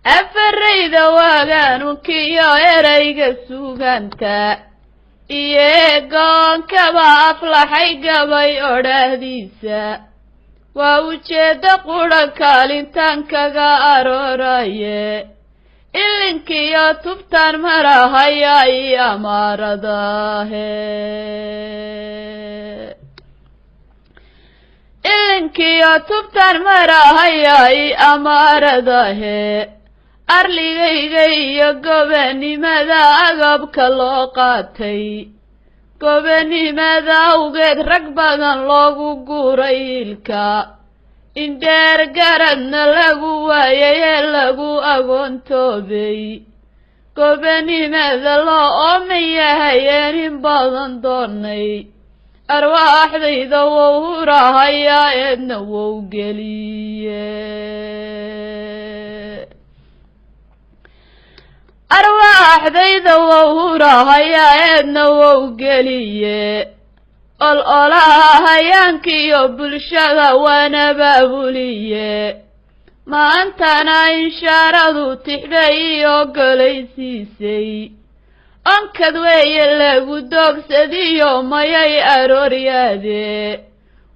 afarayda waagaanunkiyo erayga suganta iyeegoonkaba aflaxay gabay odhaahdiisa waa ujeedda qudha kaalintan kaga arooraye ilinkiyo tubtaan marahaya ii amaaradahe ilinkiyo tubtaan marahaya ii amaaradahe arligayga iyo gobanimada agabka loo qaatay gobanimada awgeed rag badan loogu guuray ilka indheer garadna lagu waayay ee lagu agoontoobay gobanimada loo ooman yahay een in badan doonay arwaaxdayda wou hurahayaa eedna wou geliye arwaaxdayda wou hurahayaa eedna wou geliye ololaha hayaankiyo bulshada waana baabuliye maantana inshaaradu tixbay ii ogolaysiisay onkad weeye lagu doogsadiyo mayay arooryaade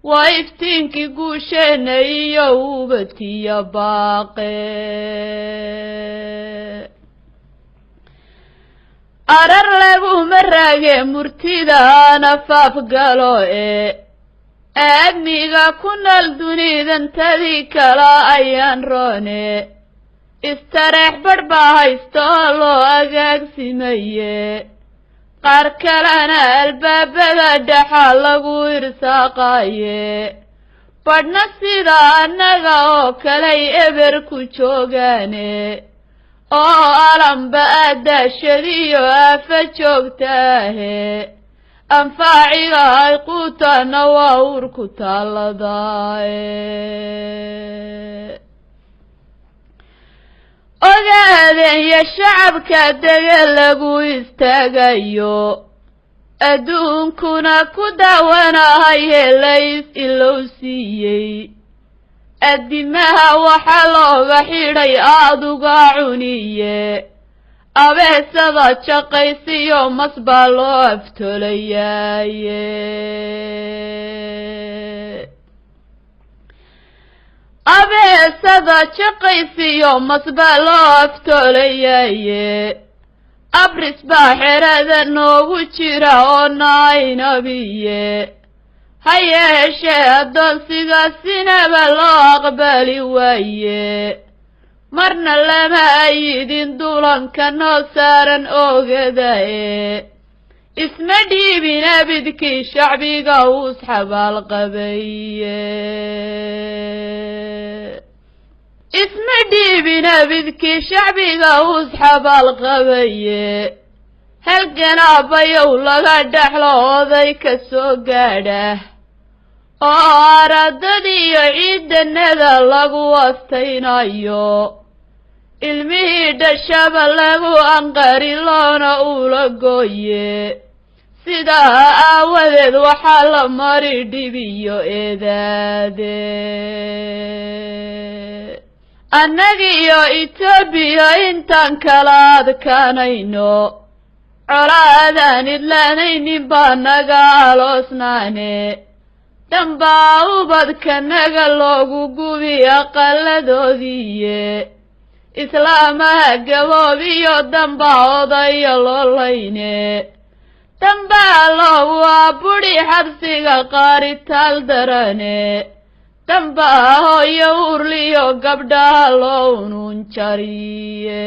waa iftiinkii guusheenna iyo ubadkiyo baaqe arar laguma raage murtida nafaaf galo aadmiga ku nool dunidantadii kala ayaan roone istareex badh baa haysta oo loo agaagsimaye qaar kalena albaabada dhaxa lagu irsaaqaye badhna sida annaga oo kalay eber ku joogaane oo alanba aadaashadiyo aafa joogtaahe anfaaciga ay quutaana waa uur ku taalladaaye ogaadeen iyo shacabka dega lagu istaagayo adduunkuna ku daawanahaye lays ilow siiyey addimaha waxaa looga xidhay aaduga cuniye abeesada jaqaysiyo mas baa loo aftolayaaye abeesada jaqaysiyo mas baa loo aftolayaaye abris baa xerada noogu jira oo naaynabiye ha yeeshee addoonsigasinaba loo aqbali waaye marna lama ayidin dulanka noo saaran oogadae isma dhiibin abidkii shacbiga uus xabaal qabaye isma dhiibin abidkii shacbiga uus xabaal qabaye halganaabayow laga dhaxlo oday ka soo gaadha oo aradadiyo ciidanada lagu wastaynayo ilmihii dhashaba lagu anqari loona ula gooye sidaa aawadeed waxaa la mari dhibiyo eedaade annagiyo Itoobiya intaan kala adkaanayno colaadaan idlaanaynin baa naga aloosnaane dambaa ubadkanaga loogu gubi aqaladoodiiye islaamaha gaboobiyo dambaa odaya loolayne dambaa loogu abudhi xabsiga qaaritaal darane dambaa hooyo urliyo gabdhaha loo ununjariye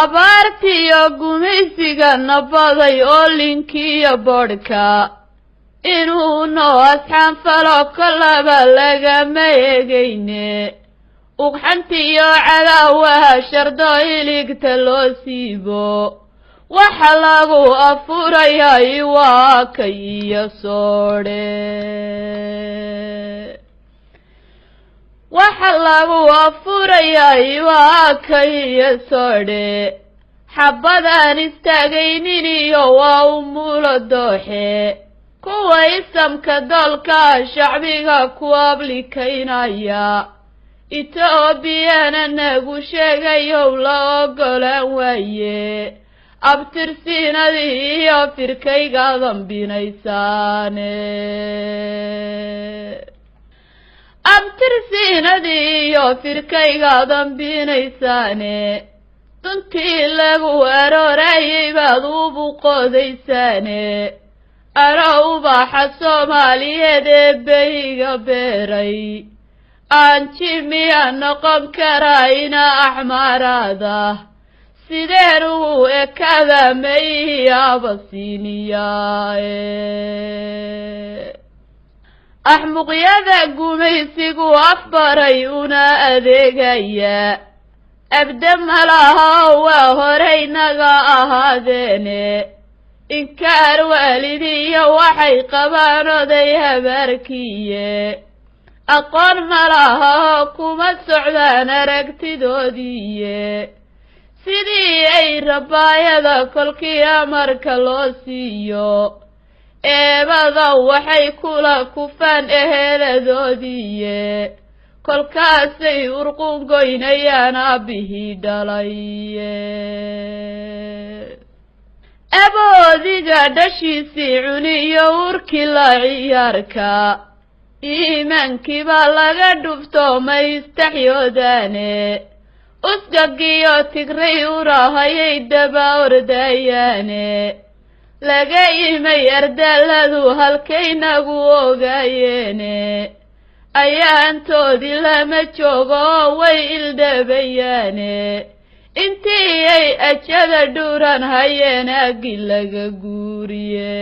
abaartiyo gumaysiga nabaday oo linkiyo bodhka inuu noo asxaanfalo kolaba lagama eegayne ugxantiyo cadaawaha shardo iligta loo siibo waxa lagu afurayay waa kay iyo soodhe waxa lagu afurayay waa kay iyo soodhe xabadaan istaagaynin iyo waa umulo dooxe kuwa isamka doolka shacbiga ku ablikaynaya Itoobiyana nagu sheegayow la ogolaan waaye abtirsiinadii iyo firkaygadan binaysaane abtirsiinadii iyo firkaygadan binaysaane duntii lagu aroorayay baad ubu qodaysaane ara ubaxa Soomaaliyeed ee beyga beeray aan jimiya noqon karayna axmaarada sideen ugu ekada mayaba siiniyaaye axmuqyada gumaysigu afbaray una adeegaya abda malaha waa horeynaga ahaadeene inkaar waalidiyo waxay qabaan oday habaarkiye aqoon malaha kuma socdaan aragtidoodiiye sidii ay rabaayada kolkii amarka loo siiyo eebada waxay kula kufaan eheladoodiiye kolkaasay urqungoynayaan aabihii dhalaye aboodiga dhashiisii cuniyo urkii la ciyaarka iimaankii baa laga dhufto ma istaxyoodaane usgagiyo tigray urahayay daba ordayaane laga imay ardaaladu halkaynagu ogaayeene ayaantoodii lama joogo way ildhabayaane intii ay ajada dhuuran hayeen agi laga guuriye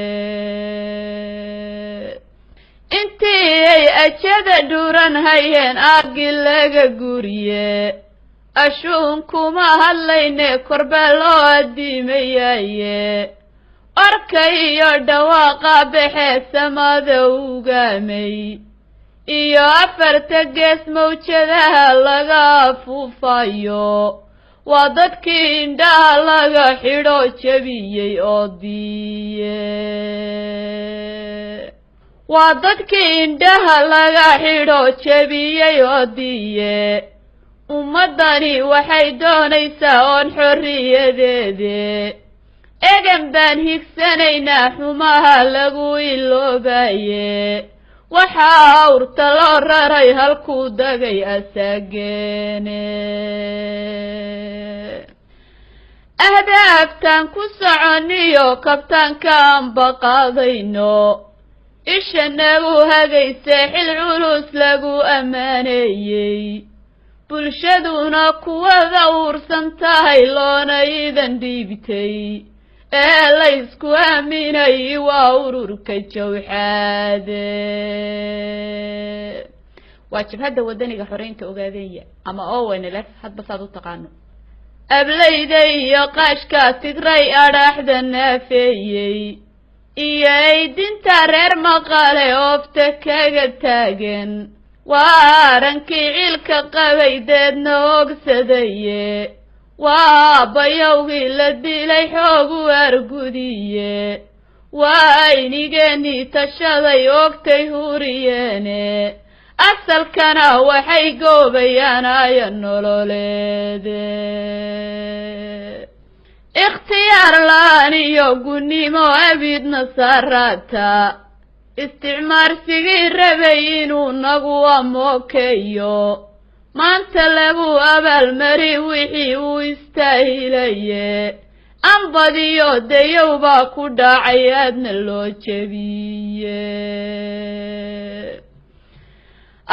intii ay ajada dhuuran hayeen agi laga guuriye ashuun kuma hadlayne korbaa loo adiimayaye orka iyo dhawaaqa baxee samada ugaamay iyo afarta gees mawjadaha laga afuufayo waa dadkii indhaha laga xidho jabiyey oo diiye waa dadkii indhaha laga xidho jabiyey oo diiye ummadani waxay doonaysaa oon xorriyadeede egan baan higsanaynaa xumaha lagu iloobaye waxaa awrta loo raray halkuu dagay asaageene ahdaaftaan ku soconiyo kabtaanka aan baqaadayno isha nagu hagayse xil culus lagu ammaaneeyey bulshaduna kuwada uursan tahay loona idan dhiibtay ee laysku aaminay waa ururka jawxaade waa jabhadda wadaniga xoreynta ogaadenya ama ONLF hadba saad u taqaano ablayda iyo qaashka tigray adhaxda naafeeyey iyo aydinta reer maqale oofta kaga taagan waa arankii cilka qabay deedna ogsadaye waa bayowgii la dilay xoogu argudiye waa aynigeenii tashaday ogtay huriyeene asalkana waxay goobayaan aya nololeede ikhtiyaar la'aan iyo gunnimo abidna saaraata isticmaarsigii rabay inuu nagu amookeeyo maanta lagu abaalmari wixii uu istaahilaye anbadiyo dayow baa ku dhacay aadna loo jebiye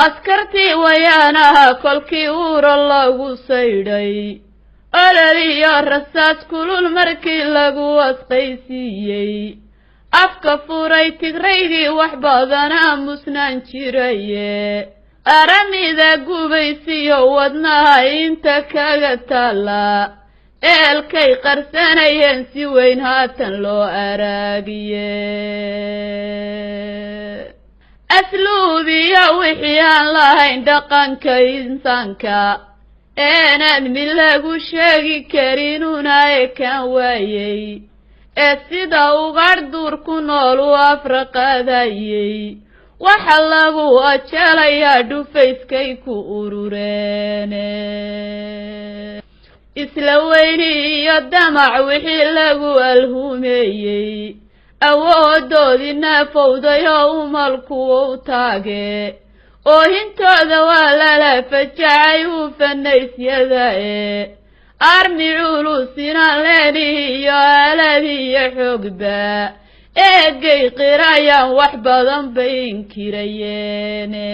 askartii wayaanaha kolkii uura lagu saydhay olol iyo rasaas kulul markii lagu wasqaysiiyey afka furay tigraygii wax badan aamusnaan jiraye aramida gubaysiyo wadnaha inta kaga taala eelkay qarsanayeen si weyn haatan loo araagiye asluubiyo wixii aan lahayn dhaqanka insaanka eenaad mid lagu sheegi karin una ekaan waayey ee sida ugaadh duur ku nool u afraqaadayey waxa lagu ajalayaa dhufayskay ku urureene isla weyni iyo damac wixii lagu alhumeeyey awoodoodii naafowday oo umalku u taage oo hintooda waa lala fajacay u fanaysyada armi culus inaan leenihi iyo aaladii iyo xoogba eegay qirayaan wax badan bay inkirayeene